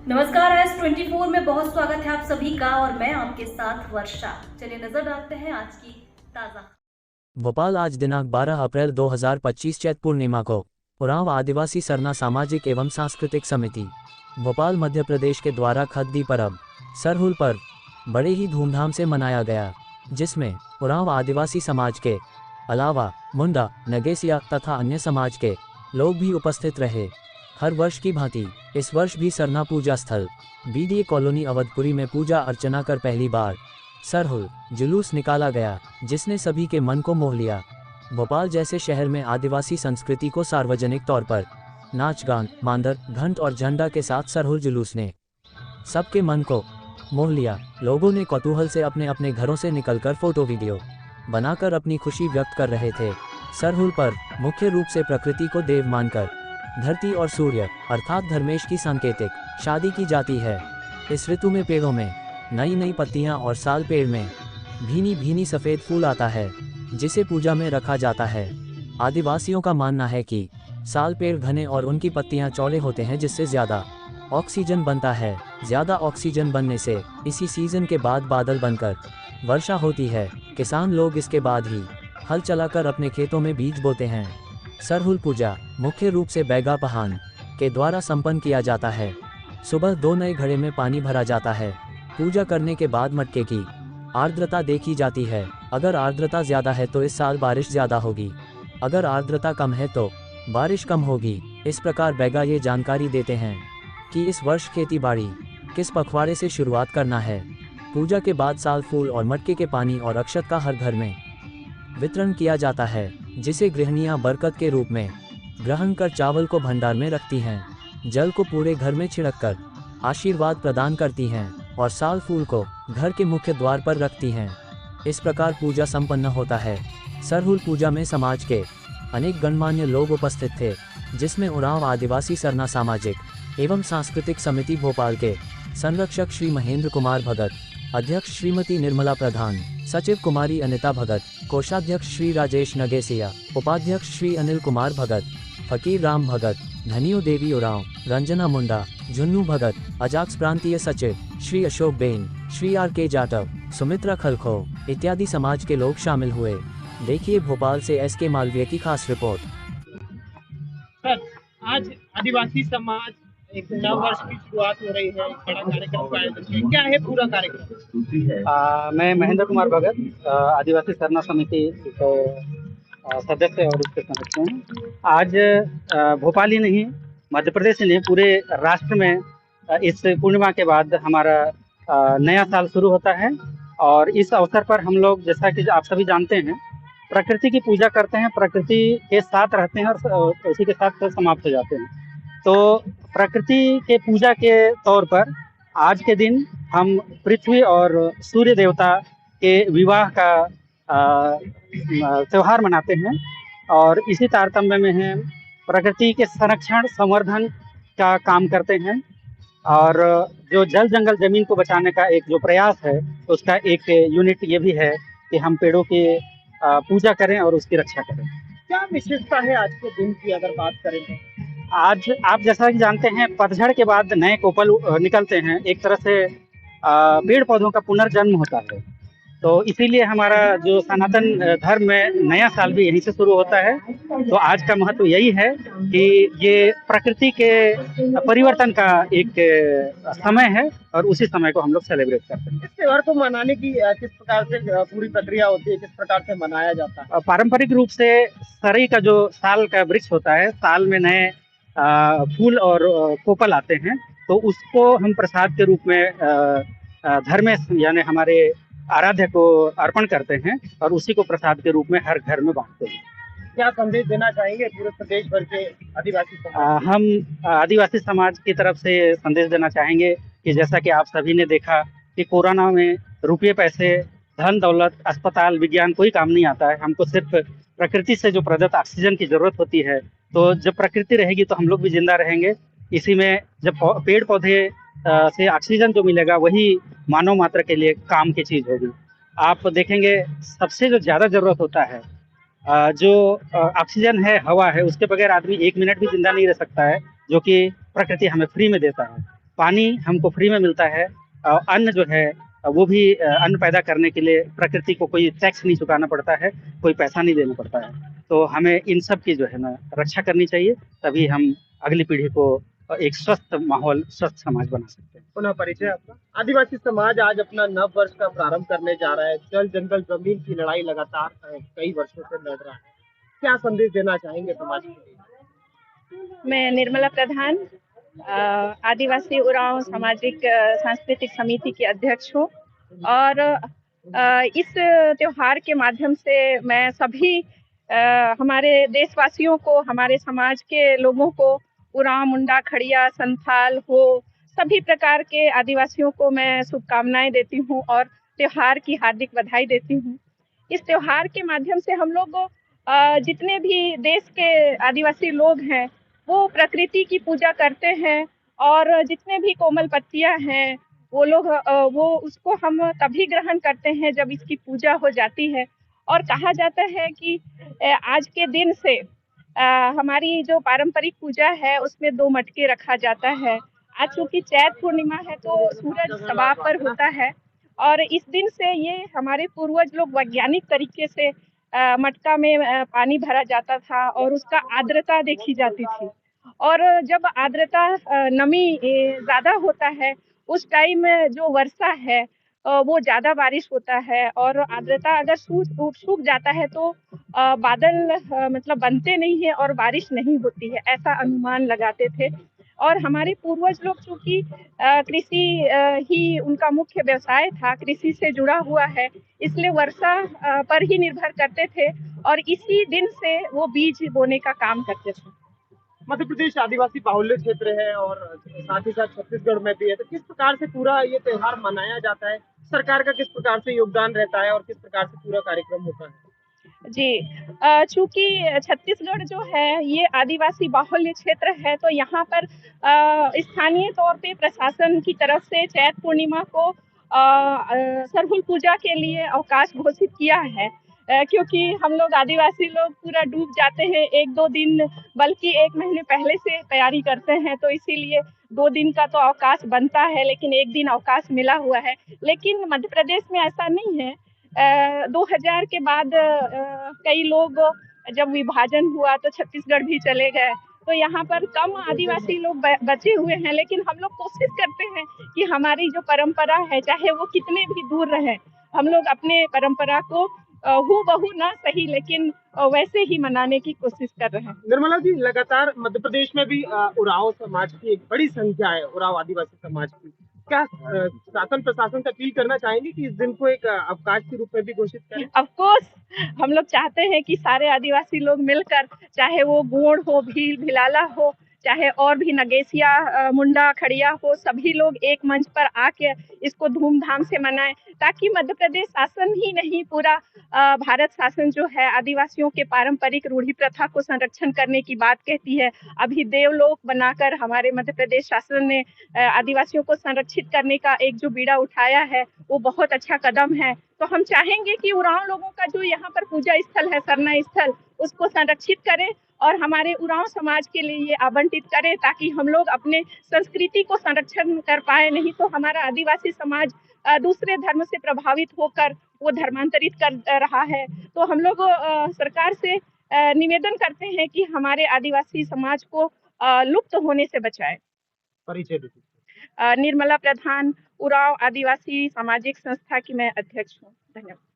नमस्कार, S24 में बहुत स्वागत है आप सभी का और मैं आपके साथ वर्षा। चलिए नजर डालते हैं आज की ताजा। भोपाल आज दिनांक 12 अप्रैल 2025 चैत पूर्णिमा को उरांव आदिवासी सरना सामाजिक एवं सांस्कृतिक समिति भोपाल मध्य प्रदेश के द्वारा खद्दी पर्व सरहुल पर्व बड़े ही धूमधाम से मनाया गया, जिसमें उरांव आदिवासी समाज के अलावा मुंडा, नगेसिया तथा अन्य समाज के लोग भी उपस्थित रहे। हर वर्ष की भांति इस वर्ष भी सरना पूजा स्थल बीडीए कॉलोनी अवधपुरी में पूजा अर्चना कर पहली बार सरहुल जुलूस निकाला गया, जिसने सभी के मन को मोह लिया। भोपाल जैसे शहर में आदिवासी संस्कृति को सार्वजनिक तौर पर नाच गान, मांदर, घंट और झंडा के साथ सरहुल जुलूस ने सबके मन को मोह लिया। लोगों ने कौतूहल से अपने अपने घरों से निकलकर फोटो वीडियो बनाकर अपनी खुशी व्यक्त कर रहे थे। सरहुल पर मुख्य रूप से प्रकृति को देव मानकर धरती और सूर्य अर्थात धर्मेश की सांकेतिक शादी की जाती है। इस ऋतु में पेड़ों में नई नई पत्तियां और साल पेड़ में भीनी भीनी सफ़ेद फूल आता है, जिसे पूजा में रखा जाता है। आदिवासियों का मानना है कि साल पेड़ घने और उनकी पत्तियां चौड़े होते हैं, जिससे ज़्यादा ऑक्सीजन बनता है। ज़्यादा ऑक्सीजन बनने से इसी सीजन के बाद बादल बनकर वर्षा होती है। किसान लोग इसके बाद ही हल चलाकर अपने खेतों में बीज बोते हैं। सरहुल पूजा मुख्य रूप से बैगा पहान के द्वारा संपन्न किया जाता है। सुबह 2 नए घड़े में पानी भरा जाता है। पूजा करने के बाद मटके की आर्द्रता देखी जाती है। अगर आर्द्रता ज़्यादा है तो इस साल बारिश ज़्यादा होगी, अगर आर्द्रता कम है तो बारिश कम होगी। इस प्रकार बैगा ये जानकारी देते हैं कि इस वर्ष खेती बाड़ी किस पखवाड़े से शुरुआत करना है। पूजा के बाद साल फूल और मटके के पानी और अक्षत का हर घर में वितरण किया जाता है, जिसे गृहिणियां बरकत के रूप में ग्रहण कर चावल को भंडार में रखती हैं। जल को पूरे घर में छिड़ककर आशीर्वाद प्रदान करती हैं और साल फूल को घर के मुख्य द्वार पर रखती हैं। इस प्रकार पूजा संपन्न होता है। सरहुल पूजा में समाज के अनेक गणमान्य लोग उपस्थित थे, जिसमें उरांव आदिवासी सरना सामाजिक एवं सांस्कृतिक समिति भोपाल के संरक्षक श्री महेंद्र कुमार भगत, अध्यक्ष श्रीमती निर्मला प्रधान, सचिव कुमारी अनिता भगत, कोषाध्यक्ष श्री राजेश नगेसिया, उपाध्यक्ष श्री अनिल कुमार भगत, फकीर राम भगत, धनियो देवी उरांव, रंजना मुंडा, झुन्नू भगत, अजाक्स प्रांतीय सचिव श्री अशोक बेन, श्री RK जाटव, सुमित्रा खलखो इत्यादि समाज के लोग शामिल हुए। देखिए भोपाल से SK मालवीय की खास रिपोर्ट। सर, आज आदिवासी समाज एक नव वर्ष की शुरुआत हो रही है, बड़ा कार्यक्रम का आयोजन किया। क्या है पूरा कार्यक्रम? मैं महेंद्र कुमार भगत, आदिवासी सरना समिति सदस्य और उसके सदस्य हैं। आज भोपाल ही नहीं, मध्य प्रदेश ही नहीं, पूरे राष्ट्र में इस पूर्णिमा के बाद हमारा नया साल शुरू होता है। और इस अवसर पर हम लोग, जैसा कि आप सभी जानते हैं, प्रकृति की पूजा करते हैं, प्रकृति के साथ रहते हैं और उसी के साथ समाप्त हो जाते हैं। तो प्रकृति के पूजा के तौर पर आज के दिन हम पृथ्वी और सूर्य देवता के विवाह का त्यौहार मनाते हैं। और इसी तारतम्य में है प्रकृति के संरक्षण संवर्धन का काम करते हैं। और जो जल जंगल जमीन को बचाने का एक जो प्रयास है, उसका एक यूनिट ये भी है कि हम पेड़ों की पूजा करें और उसकी रक्षा करें। क्या विशेषता है आज के दिन की अगर बात करें तो? आज आप जैसा कि जानते हैं, पतझड़ के बाद नए कोपल निकलते हैं। एक तरह से पेड़ पौधों का पुनर्जन्म होता है। तो इसीलिए हमारा जो सनातन धर्म में नया साल भी यहीं से शुरू होता है। तो आज का महत्व यही है कि ये प्रकृति के परिवर्तन का एक समय है और उसी समय को हम लोग सेलिब्रेट करते हैं। इस त्योहार को मनाने की किस प्रकार से पूरी प्रक्रिया होती है, किस प्रकार से मनाया जाता है? पारंपरिक रूप से सरई का जो साल का वृक्ष होता है, साल में नए फूल और कोपल आते हैं, तो उसको हम प्रसाद के रूप में धर्मेश यानी हमारे आराध्य को अर्पण करते हैं और उसी को प्रसाद के रूप में हर घर में बांटते हैं। क्या संदेश देना चाहेंगे पूरे प्रदेश भर के आदिवासी समाज? हम आदिवासी समाज की तरफ से संदेश देना चाहेंगे कि जैसा कि आप सभी ने देखा कि कोरोना में रुपये पैसे, धन दौलत, अस्पताल, विज्ञान कोई काम नहीं आता है। हमको सिर्फ प्रकृति से जो प्रदत्त ऑक्सीजन की जरूरत होती है। तो जब प्रकृति रहेगी तो हम लोग भी जिंदा रहेंगे। इसी में जब पेड़ पौधे से ऑक्सीजन जो मिलेगा, वही मानव मात्र के लिए काम की चीज होगी। आप देखेंगे सबसे जो ज़्यादा ज़रूरत होता है, जो ऑक्सीजन है, हवा है, उसके बगैर आदमी 1 मिनट भी जिंदा नहीं रह सकता है, जो कि प्रकृति हमें फ्री में देता है। पानी हमको फ्री में मिलता है, और अन्न जो है वो भी अन्न पैदा करने के लिए प्रकृति को कोई टैक्स नहीं चुकाना पड़ता है, कोई पैसा नहीं देना पड़ता है। तो हमें इन सब की जो है ना रक्षा करनी चाहिए, तभी हम अगली पीढ़ी को एक स्वस्थ माहौल, स्वस्थ समाज बना सकते हैं। पुनः परिचय आपका। आदिवासी समाज आज अपना नव वर्ष का प्रारंभ करने जा रहा है। जल जंगल जमीन की लड़ाई लगातार कई वर्षों से लड़ रहा है। क्या संदेश देना चाहेंगे समाज के लिए? मैं निर्मला प्रधान, आदिवासी उरांव सामाजिक सांस्कृतिक समिति की अध्यक्ष हूँ और इस त्योहार के माध्यम से मैं सभी हमारे देशवासियों को, हमारे समाज के लोगों को, उरांव, मुंडा, खड़िया, संथाल हो, सभी प्रकार के आदिवासियों को मैं शुभकामनाएं देती हूँ और त्योहार की हार्दिक बधाई देती हूँ। इस त्योहार के माध्यम से हम लोग जितने भी देश के आदिवासी लोग हैं वो प्रकृति की पूजा करते हैं और जितने भी कोमल पत्तियां हैं वो लोग वो उसको हम तभी ग्रहण करते हैं जब इसकी पूजा हो जाती है। और कहा जाता है कि आज के दिन से हमारी जो पारंपरिक पूजा है उसमें 2 मटके रखा जाता है। आज चूंकि चैत पूर्णिमा है तो सूरज सभा पर होता है और इस दिन से ये हमारे पूर्वज लोग वैज्ञानिक तरीके से मटका में पानी भरा जाता था और उसका आर्द्रता देखी जाती थी। और जब आर्द्रता नमी ज़्यादा होता है उस टाइम जो वर्षा है वो ज़्यादा बारिश होता है और आर्द्रता अगर सूख जाता है तो बादल मतलब बनते नहीं है और बारिश नहीं होती है, ऐसा अनुमान लगाते थे। और हमारे पूर्वज लोग चूँकि कृषि ही उनका मुख्य व्यवसाय था, कृषि से जुड़ा हुआ है, इसलिए वर्षा पर ही निर्भर करते थे और इसी दिन से वो बीज बोने का काम करते थे। मध्य प्रदेश आदिवासी बाहुल्य क्षेत्र है और साथ ही साथ छत्तीसगढ़ में भी है, तो किस प्रकार से पूरा ये त्योहार मनाया जाता है? सरकार का किस प्रकार से योगदान रहता है और किस प्रकार से पूरा कार्यक्रम होता है? जी, चूँकि छत्तीसगढ़ जो है ये आदिवासी बाहुल्य क्षेत्र है तो यहाँ पर स्थानीय तौर पे प्रशासन की तरफ से चैत पूर्णिमा को सरहुल पूजा के लिए अवकाश घोषित किया है, क्योंकि हम लोग आदिवासी लोग पूरा डूब जाते हैं 1-2 दिन, बल्कि 1 महीने पहले से तैयारी करते हैं, तो इसीलिए 2 दिन का तो अवकाश बनता है लेकिन 1 दिन अवकाश मिला हुआ है। लेकिन मध्य प्रदेश में ऐसा नहीं है। 2000 के बाद कई लोग जब विभाजन हुआ तो छत्तीसगढ़ भी चले गए, तो यहाँ पर कम आदिवासी लोग बचे हुए हैं, लेकिन हम लोग कोशिश करते हैं कि हमारी जो परंपरा है चाहे वो कितने भी दूर रहे, हम लोग अपने परंपरा को हूबहू ना सही लेकिन वैसे ही मनाने की कोशिश कर रहे हैं। निर्मला जी, लगातार मध्य प्रदेश में भी उरांव समाज की एक बड़ी संख्या है, उरांव आदिवासी समाज की। क्या शासन प्रशासन से अपील करना चाहेंगे कि इस दिन को एक अवकाश के रूप में भी घोषित करें? ऑफ कोर्स हम लोग चाहते हैं कि सारे आदिवासी लोग मिलकर, चाहे वो गोंड हो, भील, भिलाला हो, चाहे और भी नगेसिया, मुंडा, खड़िया हो, सभी लोग एक मंच पर आके इसको धूमधाम से मनाएं, ताकि मध्य प्रदेश शासन ही नहीं पूरा भारत शासन जो है आदिवासियों के पारंपरिक रूढ़ी प्रथा को संरक्षण करने की बात कहती है। अभी देवलोक बनाकर हमारे मध्य प्रदेश शासन ने आदिवासियों को संरक्षित करने का एक जो बीड़ा उठाया है वो बहुत अच्छा कदम है। तो हम चाहेंगे कि उरांव लोगों का जो यहाँ पर पूजा स्थल है, सरना स्थल, उसको संरक्षित करें और हमारे उरांव समाज के लिए ये आवंटित करें, ताकि हम लोग अपने संस्कृति को संरक्षण कर पाए। नहीं तो हमारा आदिवासी समाज दूसरे धर्म से प्रभावित होकर वो धर्मांतरित कर रहा है। तो हम लोग सरकार से निवेदन करते हैं कि हमारे आदिवासी समाज को लुप्त होने से बचाए। परिचय दीजिए। निर्मला प्रधान, उरांव आदिवासी सामाजिक संस्था की मैं अध्यक्ष हूँ। धन्यवाद।